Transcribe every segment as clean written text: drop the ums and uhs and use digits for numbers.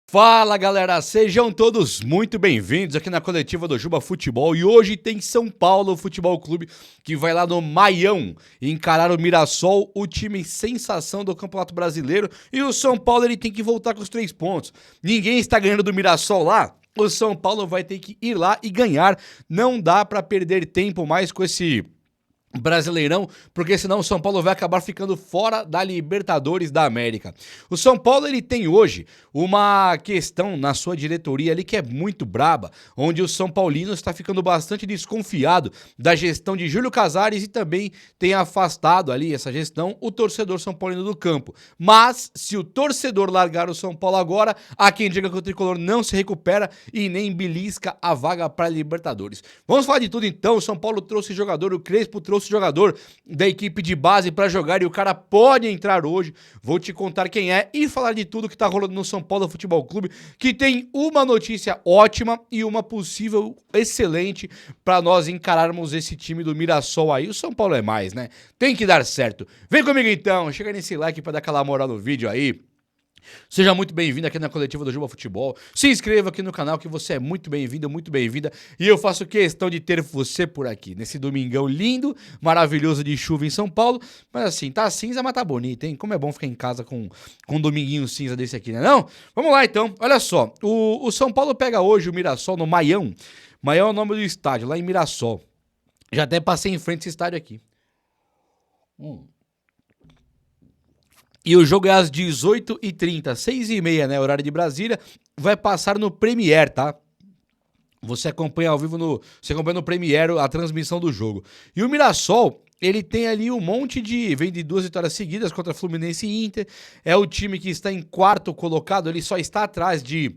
Fala galera, sejam todos muito bem-vindos aqui na coletiva do Juba Futebol e hoje tem São Paulo Futebol Clube que vai lá no Maião encarar o Mirassol, o time sensação do Campeonato Brasileiro, e o São Paulo ele tem que voltar com os 3 pontos. Ninguém está ganhando do Mirassol lá, o São Paulo vai ter que ir lá e ganhar, não dá para perder tempo mais com esse Brasileirão, porque senão o São Paulo vai acabar ficando fora da Libertadores da América. O São Paulo ele tem hoje uma questão na sua diretoria ali que é muito braba, onde o São Paulino está ficando bastante desconfiado da gestão de Júlio Casares e também tem afastado ali essa gestão o torcedor São Paulino do campo. Mas se o torcedor largar o São Paulo agora, há quem diga que o tricolor não se recupera e nem belisca a vaga para a Libertadores. Vamos falar de tudo então. O São Paulo trouxe jogador, o Crespo trouxe jogador da equipe de base para jogar e o cara pode entrar hoje. Vou te contar quem é e falar de tudo que tá rolando no São Paulo Futebol Clube, que tem uma notícia ótima e uma possível excelente para nós encararmos esse time do Mirassol aí. O São Paulo é mais, né? Tem que dar certo. Vem comigo então, chega nesse like para dar aquela moral no vídeo aí. Seja muito bem-vindo aqui na coletiva do Juba Futebol. Se inscreva aqui no canal que você é muito bem-vindo, muito bem-vinda. E eu faço questão de ter você por aqui, nesse domingão lindo, maravilhoso de chuva em São Paulo. Mas assim, tá cinza, mas tá bonito, hein? Como é bom ficar em casa com um dominguinho cinza desse aqui, né não? Vamos lá então, olha só. O São Paulo pega hoje o Mirassol no Maião. Maião é o nome do estádio, lá em Mirassol. Já até passei em frente a esse estádio aqui. E o jogo é às 18h30, 6h30, né? Horário de Brasília. Vai passar no Premiere, tá? Você acompanha ao vivo Você acompanha no Premiere a transmissão do jogo. E o Mirassol, ele tem ali um monte de... Vem de 2 vitórias seguidas contra Fluminense e Inter. É o time que está em 4º colocado. Ele só está atrás de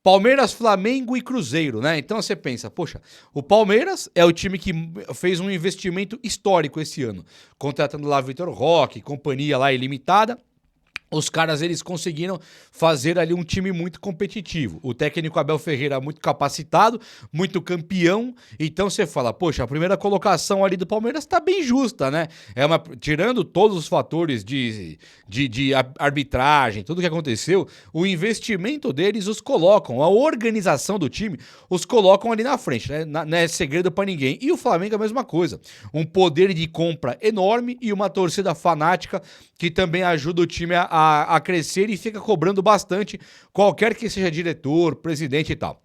Palmeiras, Flamengo e Cruzeiro, né? Então você pensa, poxa, o Palmeiras é o time que fez um investimento histórico esse ano, contratando lá Vitor Roque, companhia lá ilimitada. Os caras, eles conseguiram fazer ali um time muito competitivo. O técnico Abel Ferreira muito capacitado, muito campeão. Então você fala, poxa, a primeira colocação ali do Palmeiras tá bem justa, né? Tirando todos os fatores de arbitragem, tudo que aconteceu, o investimento deles os colocam, a organização do time os colocam ali na frente, né? Não é segredo pra ninguém. E o Flamengo é a mesma coisa. Um poder de compra enorme e uma torcida fanática que também ajuda o time a crescer e fica cobrando bastante qualquer que seja diretor, presidente e tal.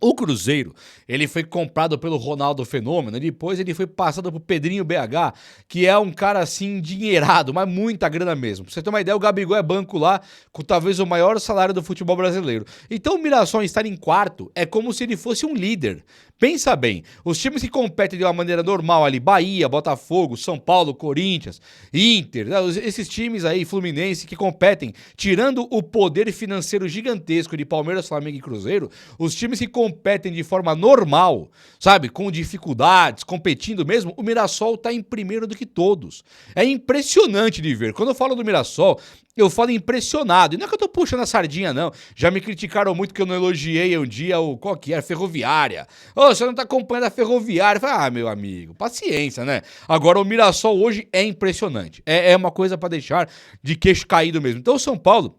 O Cruzeiro, ele foi comprado pelo Ronaldo Fenômeno e depois ele foi passado pro Pedrinho BH, que é um cara assim endinheirado, mas muita grana mesmo. Pra você ter uma ideia, o Gabigol é banco lá com talvez o maior salário do futebol brasileiro. Então o Mirassol estar em 4º é como se ele fosse um líder. Pensa bem, os times que competem de uma maneira normal ali, Bahia, Botafogo, São Paulo, Corinthians, Inter, esses times aí, Fluminense, que competem, tirando o poder financeiro gigantesco de Palmeiras, Flamengo e Cruzeiro, os times que competem de forma normal, sabe, com dificuldades, competindo mesmo, o Mirassol tá em primeiro do que todos. É impressionante de ver. Quando eu falo do Mirassol, eu falo impressionado. E não é que eu tô puxando a sardinha, não. Já me criticaram muito que eu não elogiei um dia qual que era? Ferroviária. Ô, você não tá acompanhando a Ferroviária. Eu falei, meu amigo, paciência, né? Agora, o Mirassol hoje é impressionante. É uma coisa pra deixar de queixo caído mesmo. Então, o São Paulo,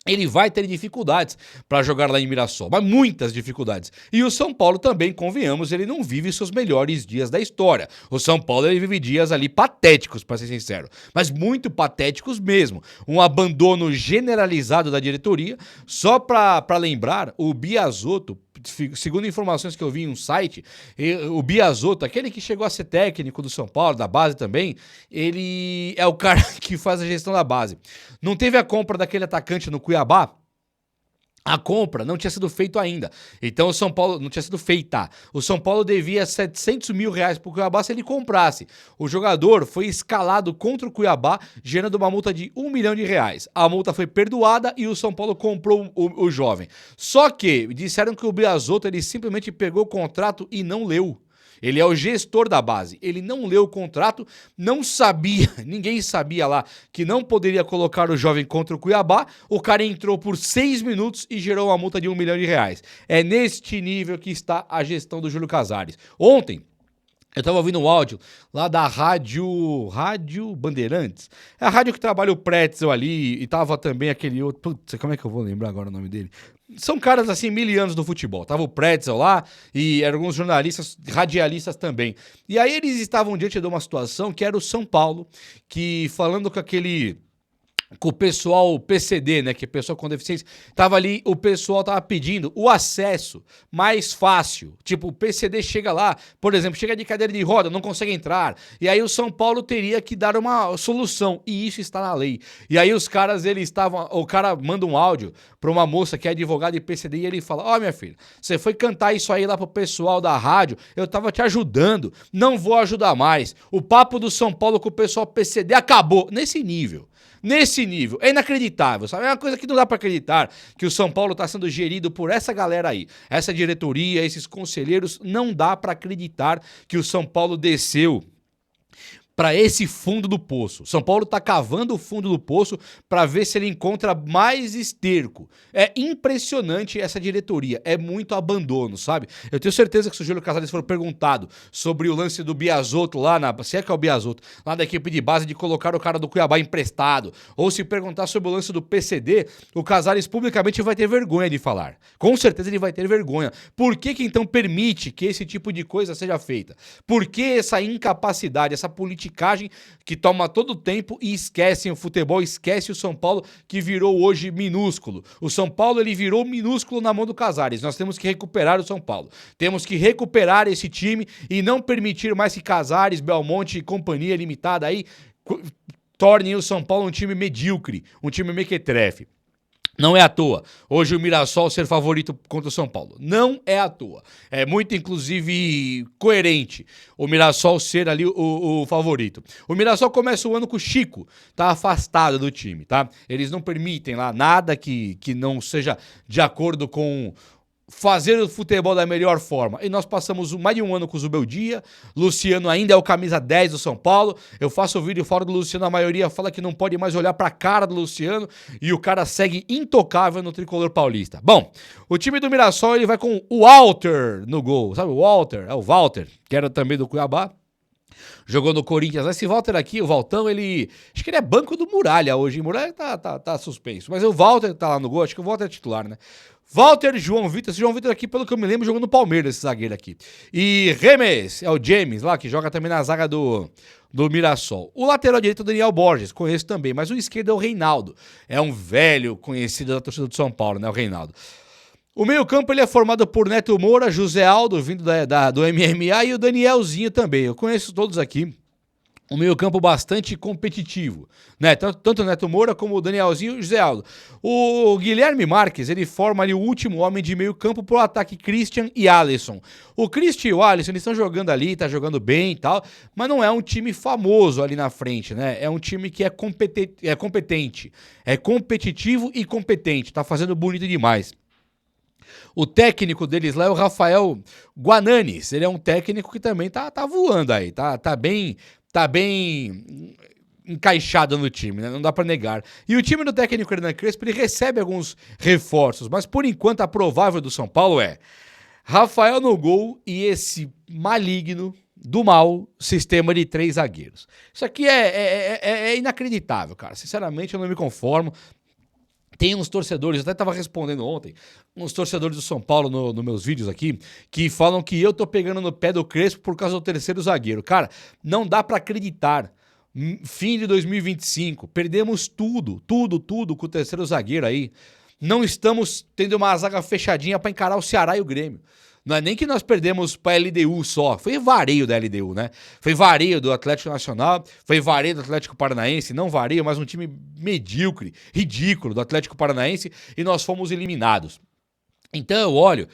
ele vai ter dificuldades para jogar lá em Mirassol, mas muitas dificuldades. E o São Paulo também, convenhamos, ele não vive seus melhores dias da história. O São Paulo, ele vive dias ali patéticos, para ser sincero, mas muito patéticos mesmo. Um abandono generalizado da diretoria. Só para lembrar, o Biasotto, segundo informações que eu vi em um site, o Biasotto, aquele que chegou a ser técnico do São Paulo, da base também, ele é o cara que faz a gestão da base. Não teve a compra daquele atacante no Cuiabá? A compra não tinha sido feita ainda. Então o São Paulo não tinha sido feita. O São Paulo devia 700 mil reais pro Cuiabá se ele comprasse. O jogador foi escalado contra o Cuiabá, gerando uma multa de 1 milhão de reais. A multa foi perdoada e o São Paulo comprou o jovem. Só que disseram que o Biasotto, ele simplesmente pegou o contrato e não leu. Ele é o gestor da base. Ele não leu o contrato, não sabia, ninguém sabia lá que não poderia colocar o jovem contra o Cuiabá. O cara entrou por 6 minutos e gerou uma multa de 1 milhão de reais. É neste nível que está a gestão do Júlio Casares. Ontem, Eu tava ouvindo um áudio lá da Rádio Bandeirantes. É a rádio que trabalha o Pretzel ali e tava também aquele outro... Putz, como é que eu vou lembrar agora o nome dele? São caras assim, milianos do futebol. Tava o Pretzel lá e eram alguns jornalistas, radialistas também. E aí eles estavam diante de uma situação que era o São Paulo, que falando com o pessoal PCD, né, que é pessoal com deficiência, tava ali, o pessoal tava pedindo o acesso mais fácil. Tipo, o PCD chega lá, por exemplo, chega de cadeira de roda, não consegue entrar. E aí o São Paulo teria que dar uma solução, e isso está na lei. E aí os caras, o cara manda um áudio pra uma moça que é advogada de PCD e ele fala: ó, minha filha, você foi cantar isso aí lá pro pessoal da rádio, eu tava te ajudando, não vou ajudar mais. O papo do São Paulo com o pessoal PCD acabou. Nesse nível. Nesse nível, é inacreditável, sabe? É uma coisa que não dá pra acreditar que o São Paulo tá sendo gerido por essa galera aí. Essa diretoria, esses conselheiros, não dá pra acreditar que o São Paulo desceu para esse fundo do poço. São Paulo tá cavando o fundo do poço para ver se ele encontra mais esterco. É impressionante essa diretoria, é muito abandono, sabe? Eu tenho certeza que se o Júlio Casares for perguntado sobre o lance do Biasotto lá se é que é o Biasotto, lá da equipe de base de colocar o cara do Cuiabá emprestado, ou se perguntar sobre o lance do PCD, o Casares publicamente vai ter vergonha de falar. Com certeza ele vai ter vergonha. Por que então permite que esse tipo de coisa seja feita? Por que essa incapacidade, essa politicagem que toma todo o tempo e esquecem o futebol, esquece o São Paulo que virou hoje minúsculo. O São Paulo ele virou minúsculo na mão do Casares. Nós temos que recuperar o São Paulo. Temos que recuperar esse time e não permitir mais que Casares, Belmonte e companhia limitada aí tornem o São Paulo um time medíocre, um time mequetrefe. Não é à toa. Hoje o Mirassol ser favorito contra o São Paulo. Não é à toa. É muito, inclusive, coerente o Mirassol ser ali o favorito. O Mirassol começa o ano com o Chico. Tá afastado do time, tá? Eles não permitem lá nada que não seja de acordo com fazer o futebol da melhor forma. E nós passamos mais de um ano com o Zubeldia. Luciano ainda é o camisa 10 do São Paulo. Eu faço o vídeo fora do Luciano, a maioria fala que não pode mais olhar pra cara do Luciano e o cara segue intocável no tricolor paulista. Bom, o time do Mirassol ele vai com o Walter no gol. Sabe o Walter? É o Walter, que era também do Cuiabá. Jogou no Corinthians. Esse Walter aqui, o Valtão, acho que ele é banco do Muralha hoje. O Muralha tá suspenso. Mas o Walter tá lá no gol. Acho que o Walter é titular, né? Walter, João Vitor. Esse João Vitor aqui, pelo que eu me lembro, jogou no Palmeiras, esse zagueiro aqui. E Remes, é o James lá, que joga também na zaga do Mirassol. O lateral direito é o Daniel Borges, conheço também. Mas o esquerdo é o Reinaldo. É um velho conhecido da torcida do São Paulo, né? O Reinaldo. O meio-campo ele é formado por Neto Moura, José Aldo, vindo do MMA, e o Danielzinho também. Eu conheço todos aqui. Um meio-campo bastante competitivo, né? Tanto o Neto Moura como o Danielzinho e o José Aldo. O Guilherme Marques, ele forma ali o último homem de meio-campo pro ataque Christian e Alisson. O Christian e o Alisson, eles estão jogando ali, tá jogando bem e tal, mas não é um time famoso ali na frente, né? É um time que é competente, é competitivo e competente, tá fazendo bonito demais. O técnico deles lá é o Rafael Guananes. Ele é um técnico que também tá voando aí, tá bem encaixado no time, né? Não dá pra negar. E o time do técnico Hernan Crespo, ele recebe alguns reforços, mas por enquanto a provável do São Paulo é Rafael no gol e esse maligno do mal sistema de 3 zagueiros. Isso aqui é inacreditável, cara. Sinceramente, eu não me conformo. Tem uns torcedores, eu até tava respondendo ontem, uns torcedores do São Paulo nos meus vídeos aqui, que falam que eu tô pegando no pé do Crespo por causa do terceiro zagueiro. Cara, não dá pra acreditar. Fim de 2025, perdemos tudo com o terceiro zagueiro aí. Não estamos tendo uma zaga fechadinha pra encarar o Ceará e o Grêmio. Não é nem que nós perdemos pra LDU só, foi vareio da LDU, né? Foi vareio do Atlético Nacional, foi vareio do Atlético Paranaense, não vareio, mas um time medíocre, ridículo do Atlético Paranaense e nós fomos eliminados. Então eu olho,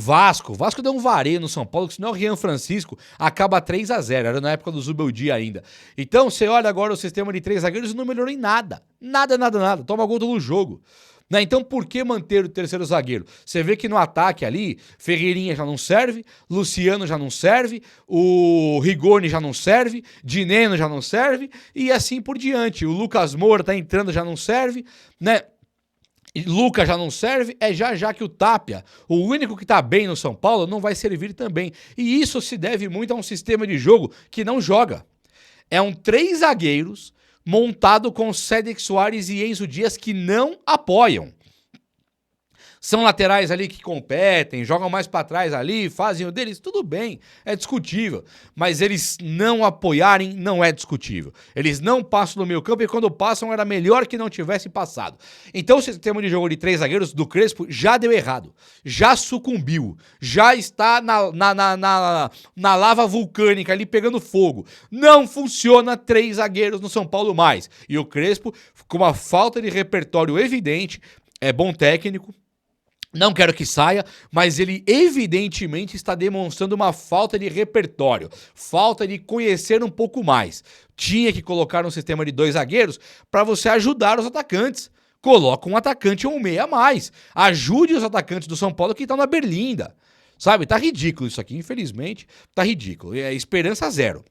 Vasco deu um vareio no São Paulo, que senão o Rian Francisco acaba 3-0, era na época do Zubeldia ainda. Então você olha agora o sistema de 3 zagueiros e não melhorou em nada, nada, toma gol todo jogo. Né? Então, por que manter o terceiro zagueiro? Você vê que no ataque ali, Ferreirinha já não serve, Luciano já não serve, o Rigoni já não serve, Dineno já não serve, e assim por diante. O Lucas Moura tá entrando, já não serve, né? Lucas já não serve, é já que o Tapia, o único que tá bem no São Paulo, não vai servir também. E isso se deve muito a um sistema de jogo que não joga. É um 3 zagueiros montado com Cédric Soares e Enzo Dias que não apoiam. São laterais ali que competem, jogam mais para trás ali, fazem o deles, tudo bem, é discutível. Mas eles não apoiarem não é discutível. Eles não passam no meio campo e quando passam era melhor que não tivessem passado. Então o sistema de jogo de 3 zagueiros do Crespo já deu errado, já sucumbiu, já está na lava vulcânica ali pegando fogo. Não funciona 3 zagueiros no São Paulo mais. E o Crespo, com uma falta de repertório evidente, é bom técnico, não quero que saia, mas ele evidentemente está demonstrando uma falta de repertório, falta de conhecer um pouco mais. Tinha que colocar um sistema de 2 zagueiros para você ajudar os atacantes. Coloca um atacante ou um meia a mais. Ajude os atacantes do São Paulo que estão na berlinda. Sabe, tá ridículo isso aqui, infelizmente, tá ridículo. É esperança zero.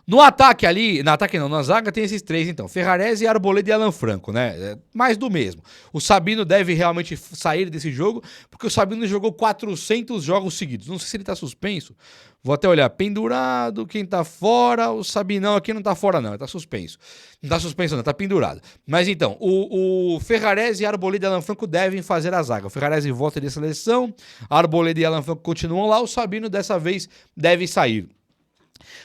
No ataque ali, no ataque não, na zaga tem esses 3 então, Ferrarese, Arboleda e Alan Franco, né? É mais do mesmo. O Sabino deve realmente sair desse jogo, porque o Sabino jogou 400 jogos seguidos. Não sei se ele tá suspenso. Vou até olhar, pendurado, quem tá fora, o Sabinão aqui não tá fora não, ele tá suspenso. Não tá suspenso não, tá pendurado. Mas então, o Ferrarese, Arboleda e Alan Franco devem fazer a zaga. O Ferrarese volta de seleção, Arboleda e Alan Franco continuam lá, o Sabino dessa vez deve sair.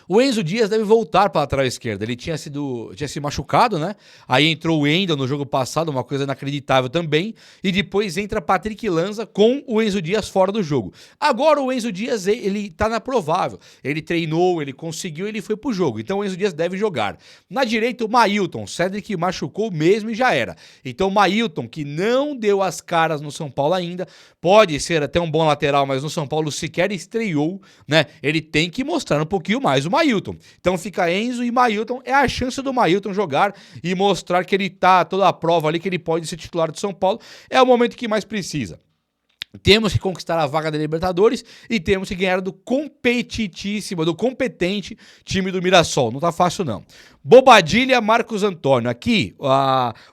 O Enzo Dias deve voltar para a lateral esquerda. Ele tinha se machucado, né? Aí entrou o Wendel no jogo passado, uma coisa inacreditável também. E depois entra Patrick Lanza com o Enzo Dias fora do jogo. Agora o Enzo Dias, ele tá na provável. Ele treinou, ele conseguiu, ele foi pro jogo. Então o Enzo Dias deve jogar. Na direita, o Mailton. Cédric machucou mesmo e já era. Então o Mailton, que não deu as caras no São Paulo ainda, pode ser até um bom lateral, mas no São Paulo sequer estreou, né? Ele tem que mostrar um pouquinho mais o Mailton. Então fica Enzo e Mailton, é a chance do Mailton jogar e mostrar que ele tá toda a prova ali, que ele pode ser titular do São Paulo. É o momento que mais precisa. Temos que conquistar a vaga da Libertadores e temos que ganhar do competitíssimo, do competente time do Mirassol. Não tá fácil, não. Bobadilha, Marcos Antônio. Aqui,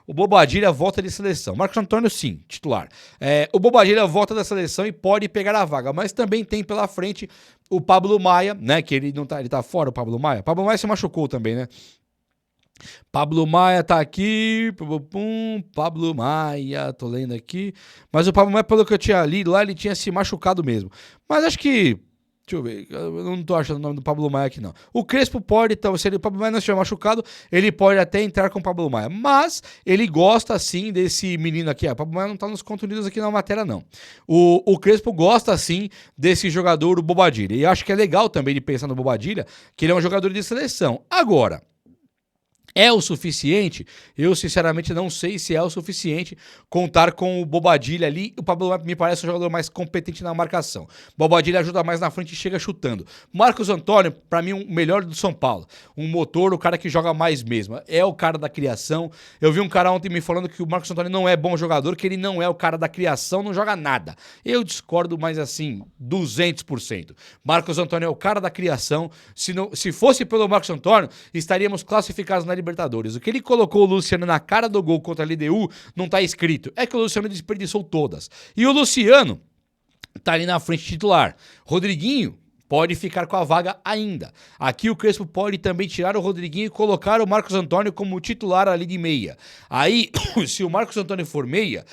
o Bobadilha volta de seleção. Marcos Antônio, sim, titular. O Bobadilha volta da seleção e pode pegar a vaga, mas também tem pela frente o Pablo Maia, né? Que ele não tá, ele tá fora, o Pablo Maia. Pablo Maia se machucou também, né? Pablo Maia tá aqui, Pablo Maia, tô lendo aqui, mas o Pablo Maia, pelo que eu tinha lido lá, ele tinha se machucado mesmo, mas acho que, deixa eu ver, eu não tô achando o nome do Pablo Maia aqui não. O Crespo pode, então, se o Pablo Maia não estiver machucado, ele pode até entrar com o Pablo Maia, mas ele gosta sim desse menino aqui, o Pablo Maia não tá nos conteúdos aqui na matéria não. O Crespo gosta sim desse jogador, o Bobadilha, e acho que é legal também de pensar no Bobadilha, que ele é um jogador de seleção. Agora, é o suficiente? Eu sinceramente não sei se é o suficiente contar com o Bobadilha ali. O Pablo me parece um jogador mais competente na marcação. Bobadilha ajuda mais na frente e chega chutando. Marcos Antônio, pra mim, o melhor do São Paulo. Um motor, o cara que joga mais mesmo. É o cara da criação. Eu vi um cara ontem me falando que o Marcos Antônio não é bom jogador, que ele não é o cara da criação, não joga nada. Eu discordo, mas assim, 200%. Marcos Antônio é o cara da criação. Se fosse pelo Marcos Antônio, estaríamos classificados na Libertadores. O que ele colocou o Luciano na cara do gol contra a LDU não tá escrito. É que o Luciano desperdiçou todas. E o Luciano tá ali na frente titular. Rodriguinho pode ficar com a vaga ainda. Aqui o Crespo pode também tirar o Rodriguinho e colocar o Marcos Antônio como titular ali de meia. Aí, se o Marcos Antônio for meia,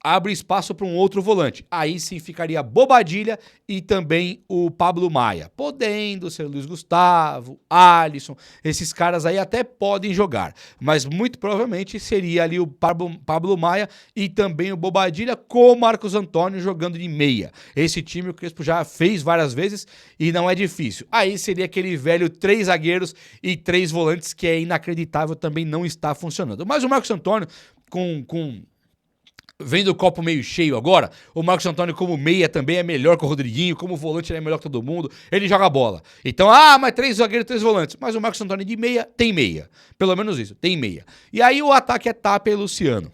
abre espaço para um outro volante. Aí sim ficaria Bobadilha e também o Pablo Maia. Podendo ser Luiz Gustavo, Alisson, esses caras aí até podem jogar. Mas muito provavelmente seria ali o Pablo Maia e também o Bobadilha com o Marcos Antônio jogando de meia. Esse time o Crespo já fez várias vezes e não é difícil. Aí seria aquele velho 3 zagueiros e 3 volantes que é inacreditável, também não está funcionando. Mas o Marcos Antônio vendo o copo meio cheio agora, o Marcos Antônio como meia também é melhor que o Rodriguinho, como volante ele é melhor que todo mundo, ele joga bola. Então, mas 3 zagueiros, 3 volantes. Mas o Marcos Antônio de meia tem meia. Pelo menos isso, tem meia. E aí o ataque é Tapia e Luciano.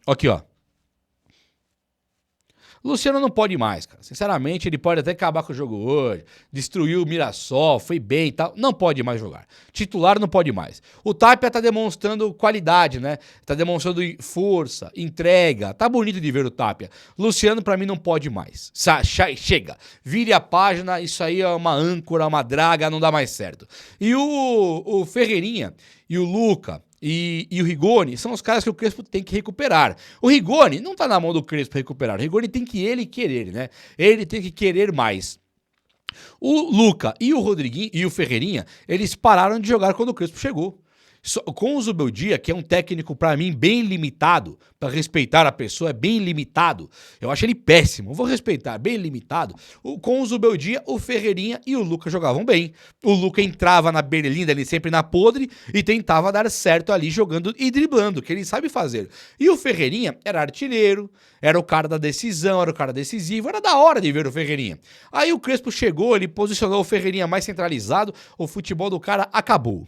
Aqui, ó. O Luciano não pode mais, cara. Sinceramente, ele pode até acabar com o jogo hoje, destruir o Mirassol, foi bem e tal. Não pode mais jogar. Titular não pode mais. O Tapia tá demonstrando qualidade, né? Tá demonstrando força, entrega. Tá bonito de ver o Tapia. Luciano, pra mim, não pode mais. Chega. Vire a página, isso aí é uma âncora, uma draga, não dá mais certo. E o Ferreirinha e o Luca e o Rigoni são os caras que o Crespo tem que recuperar. O Rigoni não tá na mão do Crespo recuperar. O Rigoni tem que ele querer, né? Ele tem que querer mais. O Luca e o Rodriguinho e o Ferreirinha, eles pararam de jogar quando o Crespo chegou. Com o Zubeldia, que é um técnico pra mim bem limitado, pra respeitar a pessoa, é bem limitado. Eu acho ele péssimo, vou respeitar, bem limitado. Com o Zubeldia, o Ferreirinha e o Luca jogavam bem. O Luca entrava na berlinda ali, sempre na podre, e tentava dar certo ali jogando e driblando, que ele sabe fazer. E o Ferreirinha era artilheiro, era o cara da decisão, era o cara decisivo, era da hora de ver o Ferreirinha. Aí o Crespo chegou, ele posicionou o Ferreirinha mais centralizado, o futebol do cara acabou.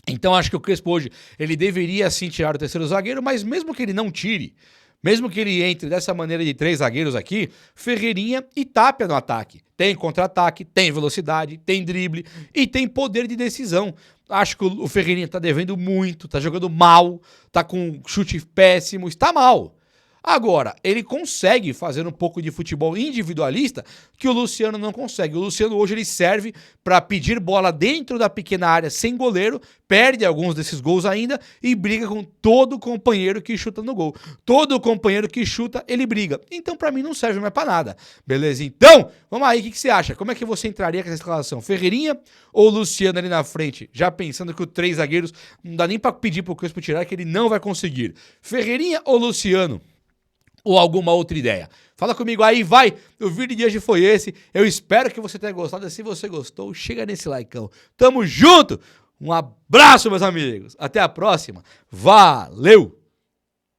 Então acho que o Crespo hoje, ele deveria sim tirar o terceiro zagueiro, mas mesmo que ele não tire, mesmo que ele entre dessa maneira de 3 zagueiros aqui, Ferreirinha e Tapia no ataque. Tem contra-ataque, tem velocidade, tem drible e tem poder de decisão. Acho que o Ferreirinha tá devendo muito, tá jogando mal, tá com chute péssimo, está mal. Agora, ele consegue fazer um pouco de futebol individualista que o Luciano não consegue. O Luciano hoje ele serve para pedir bola dentro da pequena área sem goleiro, perde alguns desses gols ainda e briga com todo companheiro que chuta no gol. Todo companheiro que chuta, ele briga. Então, para mim, não serve mais para nada. Beleza? Então, vamos aí, o que você acha? Como é que você entraria com essa escalação? Ferreirinha ou Luciano ali na frente? Já pensando que os 3 zagueiros, não dá nem para pedir pro Crespo tirar, que ele não vai conseguir. Ferreirinha ou Luciano? Ou alguma outra ideia? Fala comigo aí, vai! O vídeo de hoje foi esse. Eu espero que você tenha gostado. E se você gostou, chega nesse likeão. Tamo junto! Um abraço, meus amigos. Até a próxima. Valeu!